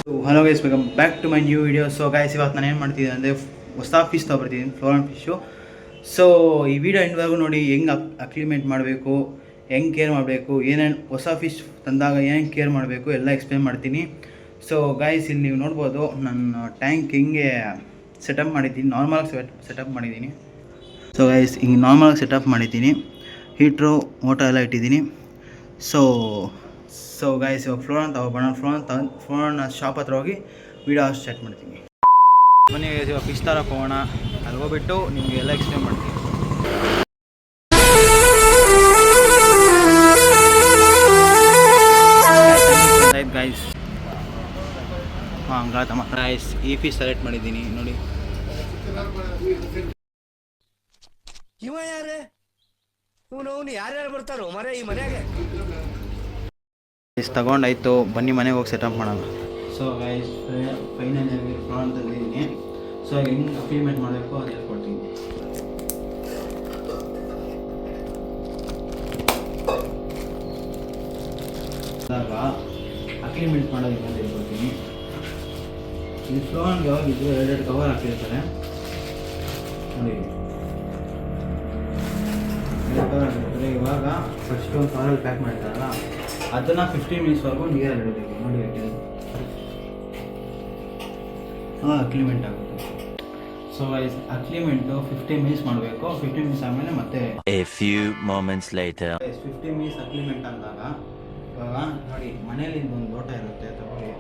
Hello guys, welcome back to my new video. So guys, ಇವತ್ತು ನಾನು ಏನು ಮಾಡ್ತಿದ್ದೀನಿ ಅಂದರೆ ಹೊಸ ಫಿಶ್ ತೊಗೊಬರ್ತಿದ್ದೀನಿ, ಫ್ಲೋರನ್ ಫಿಶ್ಶು. ಸೊ ಈ ವಿಡಿಯೋ ಎಂಡ್ವರೆಗೂ ನೋಡಿ, ಹೆಂಗೆ ಅಕ್ಲಿಮೇಟ್ ಮಾಡಬೇಕು, ಹೆಂಗೆ ಕೇರ್ ಮಾಡಬೇಕು, ಏನೇನು ಹೊಸ ಫಿಶ್ ತಂದಾಗ ಏನೇನು ಕೇರ್ ಮಾಡಬೇಕು ಎಲ್ಲ ಎಕ್ಸ್ಪ್ಲೇನ್ ಮಾಡ್ತೀನಿ. ಸೊ ಗೈಸ್, ಇಲ್ಲಿ ನೀವು ನೋಡ್ಬೋದು ನನ್ನ ಟ್ಯಾಂಕ್ ಹಿಂಗೆ ಸೆಟಪ್ ಮಾಡಿದ್ದೀನಿ, ನಾರ್ಮಲಾಗಿ ಸೆಟಪ್ ಮಾಡಿದ್ದೀನಿ. ಸೊ ಗೈಸ್, ಹಿಂಗೆ ನಾರ್ಮಲಾಗಿ ಸೆಟಪ್ ಮಾಡಿದ್ದೀನಿ, ಹೀಟ್ರು ಮೋಟರ್ ಎಲ್ಲ ಇಟ್ಟಿದ್ದೀನಿ. ಸೊ ಗೈಸ್, ಇವಾಗ ಫ್ಲೋರನ್ ತಗೊಬೋಣ. ಫ್ಲೋರನ್ ಶಾಪ್ ಹತ್ರ ಹೋಗಿ ವೀಡಿಯೋ ಸ್ಟಾರ್ಟ್ ಮಾಡ್ತೀನಿ. ಬನ್ನಿ ಗೈಸ್, ಇವಾಗ ಫಿಶ್ ತರಕ್ಕೆ ಹೋಗೋಣ. ಅಲ್ಲಿ ಹೋಗ್ಬಿಟ್ಟು ನಿಮಗೆ ಎಲ್ಲ ಎಕ್ಸ್ಪ್ಲೇನ್ ಮಾಡ್ತೀನಿ. ಗೈಸ್, ಹಂಗಾತಮ್ಮ ಗೈಸ್, ಈ ಫಿಶ್ ಸೆಲೆಕ್ಟ್ ಮಾಡಿದ್ದೀನಿ ನೋಡಿ. ಇವ ಯಾರೇ ಇವನು ಯಾರ್ಯಾರು ಬರ್ತಾರೋ ಮರೆ ಈ ಮನೆಯಾಗೆ. ತಗೊಂಡಾಯ್ತು, ಬನ್ನಿ ಮನೆಗೆ ಹೋಗಿ ಸೆಟಪ್ ಮಾಡೋಣ. ಸೊ ಗೈಸ್, ಫೈನಲಿ ಫ್ಲೋರನ್ ತಂದಿದ್ದೀನಿ. ಸೊ ಹೆಂಗೆ ಅಕ್ಲಿಮೇಟ್ ಮಾಡಬೇಕು ಅದು ಹೇಳ್ಕೊಡ್ತೀನಿ. ಇವಾಗ ಅಕ್ಲಿಮೇಟ್ ಮಾಡೋದಕ್ಕೆ ಅಂತ ಹೇಳ್ಕೊಡ್ತೀನಿ. ಈ ಫ್ಲೋರನ್ಗೆ ಯಾವಾಗಿದ್ದು 2 ಕವರ್ ಹಾಕಿರ್ತಾರೆ ನೋಡಿ. ಇವಾಗ ಫಸ್ಟ್ ಒಂದು ಕವರಲ್ಲಿ ಪ್ಯಾಕ್ ಮಾಡ್ತಾರಲ್ಲ, ಅದನ್ನು 15 ಮಿನಿಟ್ಸ್ವರೆಗೂ ನೀರಲ್ಲಿ ಇಡಬೇಕು ನೋಡಿ. ಅಕ್ಲಿಮೆಂಟ್ ಆಗುತ್ತೆ. ಸೊ ಅಕ್ಲಿಮೆಂಟು 15 ಮಿನಿಟ್ಸ್ ಮಾಡಬೇಕು. 15 ಮಿನಿಟ್ಸ್ ಆದಮೇಲೆ ಮತ್ತೆ 15 ಮಿನಿಟ್ಸ್ ಅಕ್ಲಿಮೆಂಟ್ ಆದಾಗ ಇವಾಗ ನೋಡಿ, ಮನೇಲಿ ಒಂದು ಲೋಟ ಇರುತ್ತೆ, ತಗೊಳ್ಳಿ.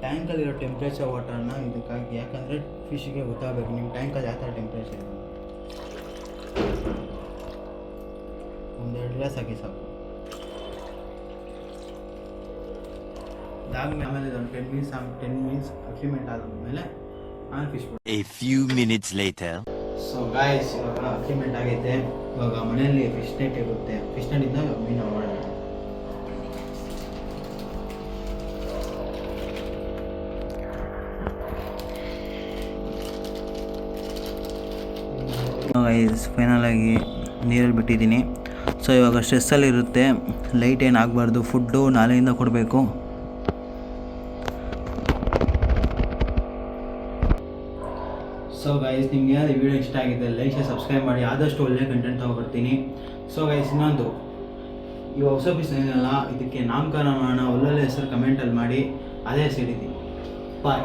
ಟ್ಯಾಂಕಲ್ಲಿರೋ ಟೆಂಪ್ರೇಚರ್ ವಾಟರ್ನ ಇದಕ್ಕಾಗಿ, ಯಾಕಂದರೆ ಫಿಶ್ಗೆ ಗೊತ್ತಾಗಬೇಕು ನಿಮ್ಮ ಟ್ಯಾಂಕಲ್ಲಿ ಯಾವ ಥರ ಟೆಂಪ್ರೇಚರ್ ಇದೆ. 1-2 ಗ್ಲಾಸ್ ಹಾಕಿ ಸಾಕು. ಅದಾದ್ಮೇಲೆ ಆಮೇಲೆ 10 ಮಿನಿಟ್ಸ್ ಅಕ್ಲಿಮೆಂಟ್ ಆದಮೇಲೆ ಆಮೇಲೆ fish. A few minutes later. So guys, ಇವಾಗ ಅಕ್ಲಿಮೆಂಟ್ ಆಗೈತೆ. ಇವಾಗ ಮನೆಯಲ್ಲಿ ಫಿಶ್ ನೆಟ್ ಇರುತ್ತೆ, ಫಿಶ್ ನೆಟ್ಟಿಂದ ಮೀನು ಮಾಡೋಣ. ಗೈಸ್, ಫೈನಲಾಗಿ ನೀರಲ್ಲಿ ಬಿಟ್ಟಿದ್ದೀನಿ. ಸೊ ಇವಾಗ ಸ್ಟ್ರೆಸ್ಸಲ್ಲಿರುತ್ತೆ, ಲೈಟ್ ಏನು ಆಗಬಾರ್ದು, ಫುಡ್ಡು ನಾಳೆಯಿಂದ ಕೊಡಬೇಕು. ಸೊ ಗೈಸ್, ನಿಮಗೆ ಈ ವಿಡಿಯೋ ಇಷ್ಟ ಆಗಿದೆ ಲೈಕ್ ಶೇರ್ ಸಬ್ಸ್ಕ್ರೈಬ್ ಮಾಡಿ, ಆದಷ್ಟು ಒಳ್ಳೆ ಕಂಟೆಂಟ್ ತೊಗೊಬರ್ತೀನಿ. ಸೊ ಗೈಸ್, ಇನ್ನೊಂದು, ಇವಾಗ ಹೊಸ ಪೀಸ್ ಏನಿಲ್ಲ, ಇದಕ್ಕೆ ನಾಮಕರಣ ಮಾಡೋಣ, ಒಳ್ಳೊಳ್ಳೆ ಹೆಸರು ಕಮೆಂಟಲ್ಲಿ ಮಾಡಿ, ಅದೇ ಹೆಸರು ಹಿಡಿತೀನಿ. ಬಾಯ್.